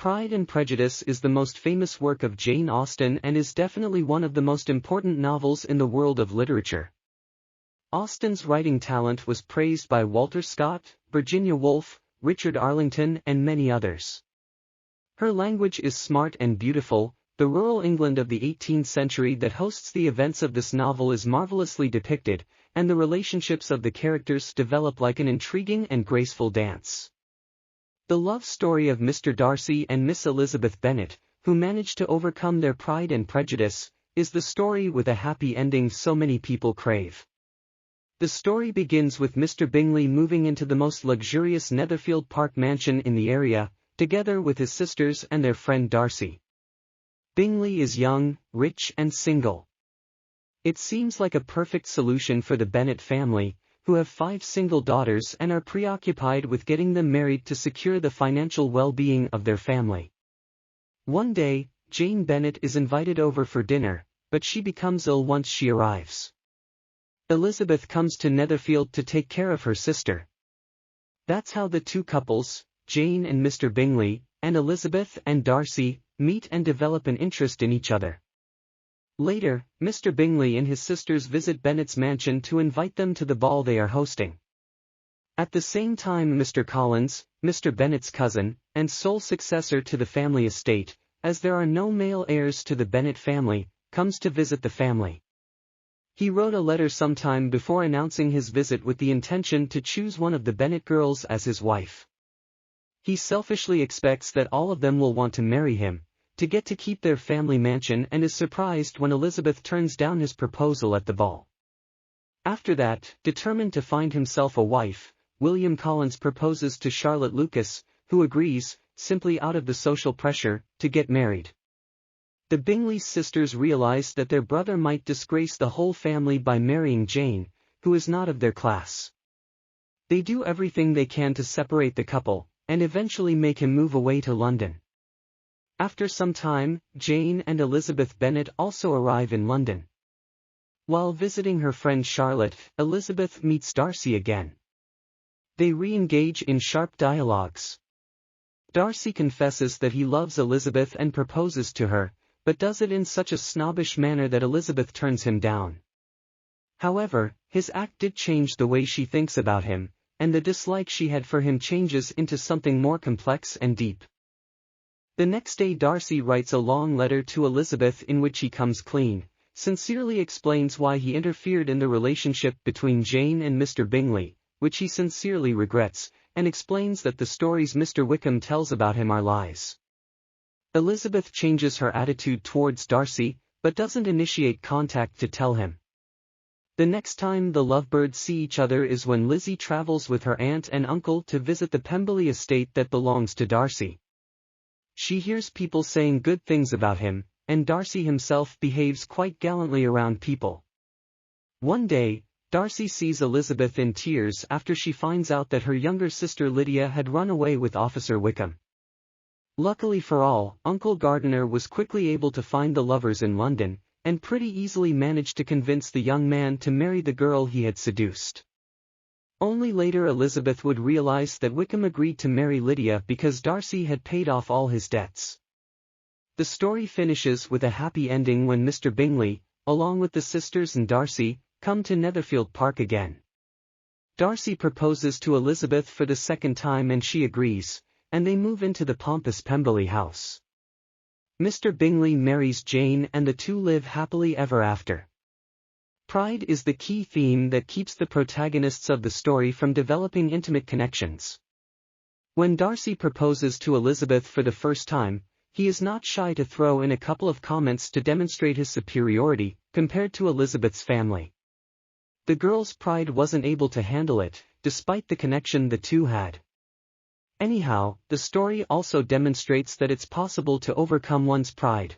Pride and Prejudice is the most famous work of Jane Austen and is definitely one of the most important novels in the world of literature. Austen's writing talent was praised by Walter Scott, Virginia Woolf, Richard Arlington and many others. Her language is smart and beautiful. The rural England of the 18th century that hosts the events of this novel is marvelously depicted, and the relationships of the characters develop like an intriguing and graceful dance. The love story of Mr. Darcy and Miss Elizabeth Bennet, who managed to overcome their pride and prejudice, is the story with a happy ending so many people crave. The story begins with Mr. Bingley moving into the most luxurious Netherfield Park mansion in the area, together with his sisters and their friend Darcy. Bingley is young, rich and single. It seems like a perfect solution for the Bennet family, who have 5 single daughters and are preoccupied with getting them married to secure the financial well-being of their family. One day, Jane Bennet is invited over for dinner, but she becomes ill once she arrives. Elizabeth comes to Netherfield to take care of her sister. That's how the two couples, Jane and Mr. Bingley, and Elizabeth and Darcy, meet and develop an interest in each other. Later, Mr. Bingley and his sisters visit Bennet's mansion to invite them to the ball they are hosting. At the same time Mr. Collins, Mr. Bennet's cousin, and sole successor to the family estate, as there are no male heirs to the Bennet family, comes to visit the family. He wrote a letter sometime before announcing his visit with the intention to choose one of the Bennet girls as his wife. He selfishly expects that all of them will want to marry him, to get to keep their family mansion, and is surprised when Elizabeth turns down his proposal at the ball. After that, determined to find himself a wife, William Collins proposes to Charlotte Lucas, who agrees, simply out of the social pressure, to get married. The Bingley sisters realize that their brother might disgrace the whole family by marrying Jane, who is not of their class. They do everything they can to separate the couple, and eventually make him move away to London. After some time, Jane and Elizabeth Bennet also arrive in London. While visiting her friend Charlotte, Elizabeth meets Darcy again. They re-engage in sharp dialogues. Darcy confesses that he loves Elizabeth and proposes to her, but does it in such a snobbish manner that Elizabeth turns him down. However, his act did change the way she thinks about him, and the dislike she had for him changes into something more complex and deep. The next day Darcy writes a long letter to Elizabeth in which he comes clean, sincerely explains why he interfered in the relationship between Jane and Mr. Bingley, which he sincerely regrets, and explains that the stories Mr. Wickham tells about him are lies. Elizabeth changes her attitude towards Darcy, but doesn't initiate contact to tell him. The next time the lovebirds see each other is when Lizzie travels with her aunt and uncle to visit the Pemberley estate that belongs to Darcy. She hears people saying good things about him, and Darcy himself behaves quite gallantly around people. One day, Darcy sees Elizabeth in tears after she finds out that her younger sister Lydia had run away with Officer Wickham. Luckily for all, Uncle Gardiner was quickly able to find the lovers in London, and pretty easily managed to convince the young man to marry the girl he had seduced. Only later Elizabeth would realize that Wickham agreed to marry Lydia because Darcy had paid off all his debts. The story finishes with a happy ending when Mr. Bingley, along with the sisters and Darcy, come to Netherfield Park again. Darcy proposes to Elizabeth for the second time and she agrees, and they move into the pompous Pemberley house. Mr. Bingley marries Jane and the two live happily ever after. Pride is the key theme that keeps the protagonists of the story from developing intimate connections. When Darcy proposes to Elizabeth for the first time, he is not shy to throw in a couple of comments to demonstrate his superiority, compared to Elizabeth's family. The girl's pride wasn't able to handle it, despite the connection the two had. Anyhow, the story also demonstrates that it's possible to overcome one's pride.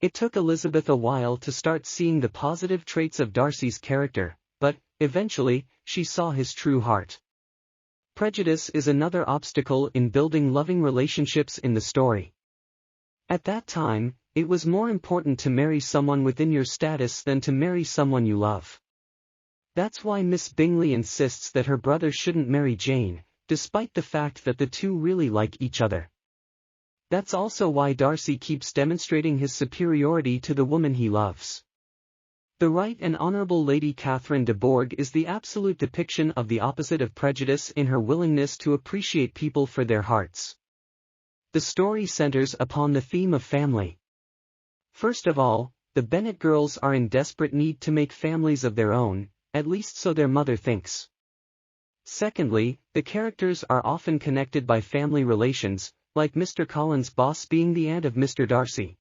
It took Elizabeth a while to start seeing the positive traits of Darcy's character, but, eventually, she saw his true heart. Prejudice is another obstacle in building loving relationships in the story. At that time, it was more important to marry someone within your status than to marry someone you love. That's why Miss Bingley insists that her brother shouldn't marry Jane, despite the fact that the two really like each other. That's also why Darcy keeps demonstrating his superiority to the woman he loves. The right and honorable Lady Catherine de Bourgh is the absolute depiction of the opposite of prejudice in her willingness to appreciate people for their hearts. The story centers upon the theme of family. First of all, the Bennet girls are in desperate need to make families of their own, at least so their mother thinks. Secondly, the characters are often connected by family relations, like Mr. Collins' boss being the aunt of Mr. Darcy.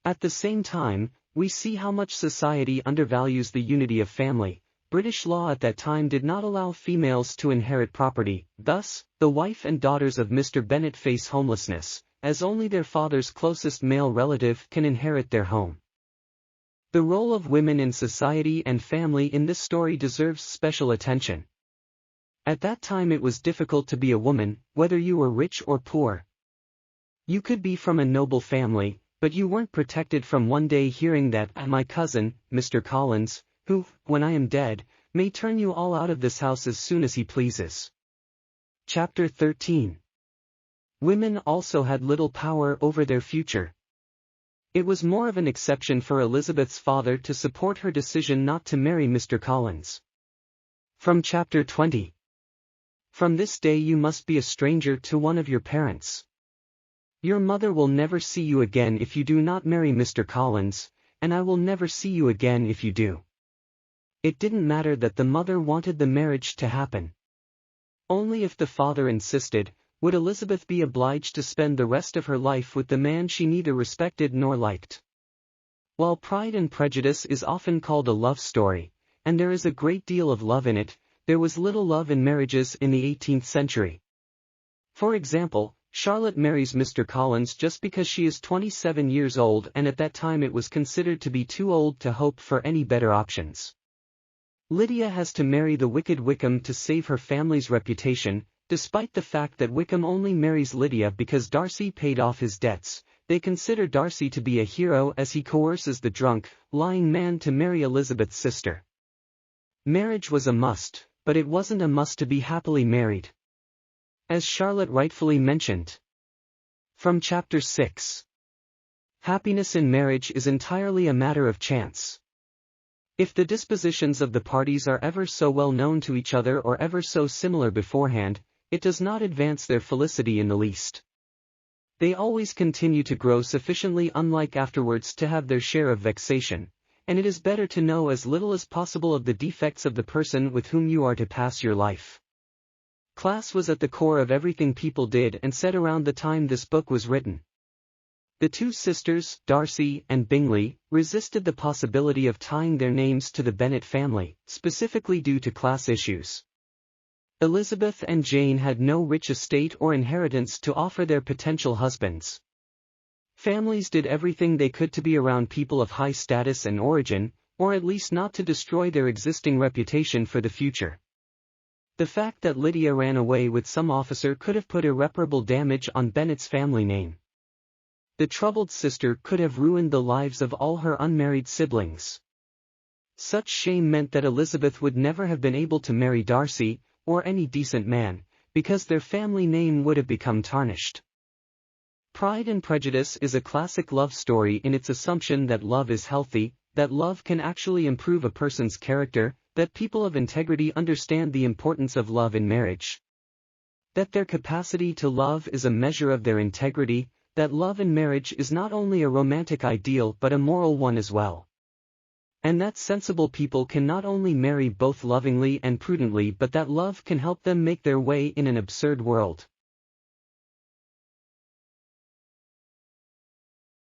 At the same time, we see how much society undervalues the unity of family. British law at that time did not allow females to inherit property, thus, the wife and daughters of Mr. Bennet face homelessness, as only their father's closest male relative can inherit their home. The role of women in society and family in this story deserves special attention. At that time it was difficult to be a woman, whether you were rich or poor. You could be from a noble family, but you weren't protected from one day hearing that my cousin, Mr. Collins, who, when I am dead, may turn you all out of this house as soon as he pleases. Chapter 13. Women also had little power over their future. It was more of an exception for Elizabeth's father to support her decision not to marry Mr. Collins. From Chapter 20. From this day you must be a stranger to one of your parents. Your mother will never see you again if you do not marry Mr. Collins, and I will never see you again if you do. It didn't matter that the mother wanted the marriage to happen. Only if the father insisted, would Elizabeth be obliged to spend the rest of her life with the man she neither respected nor liked. While Pride and Prejudice is often called a love story, and there is a great deal of love in it, there was little love in marriages in the 18th century. For example, Charlotte marries Mr. Collins just because she is 27 years old, and at that time it was considered to be too old to hope for any better options. Lydia has to marry the wicked Wickham to save her family's reputation. Despite the fact that Wickham only marries Lydia because Darcy paid off his debts, they consider Darcy to be a hero as he coerces the drunk, lying man to marry Elizabeth's sister. Marriage was a must, but it wasn't a must to be happily married. As Charlotte rightfully mentioned. From Chapter 6. Happiness in marriage is entirely a matter of chance. If the dispositions of the parties are ever so well known to each other or ever so similar beforehand, it does not advance their felicity in the least. They always continue to grow sufficiently unlike afterwards to have their share of vexation, and it is better to know as little as possible of the defects of the person with whom you are to pass your life. Class was at the core of everything people did and said around the time this book was written. The two sisters, Darcy and Bingley, resisted the possibility of tying their names to the Bennet family, specifically due to class issues. Elizabeth and Jane had no rich estate or inheritance to offer their potential husbands. Families did everything they could to be around people of high status and origin, or at least not to destroy their existing reputation for the future. The fact that Lydia ran away with some officer could have put irreparable damage on Bennet's family name. The troubled sister could have ruined the lives of all her unmarried siblings. Such shame meant that Elizabeth would never have been able to marry Darcy, or any decent man, because their family name would have become tarnished. Pride and Prejudice is a classic love story in its assumption that love is healthy, that love can actually improve a person's character, that people of integrity understand the importance of love in marriage. That their capacity to love is a measure of their integrity, that love in marriage is not only a romantic ideal but a moral one as well. And that sensible people can not only marry both lovingly and prudently but that love can help them make their way in an absurd world.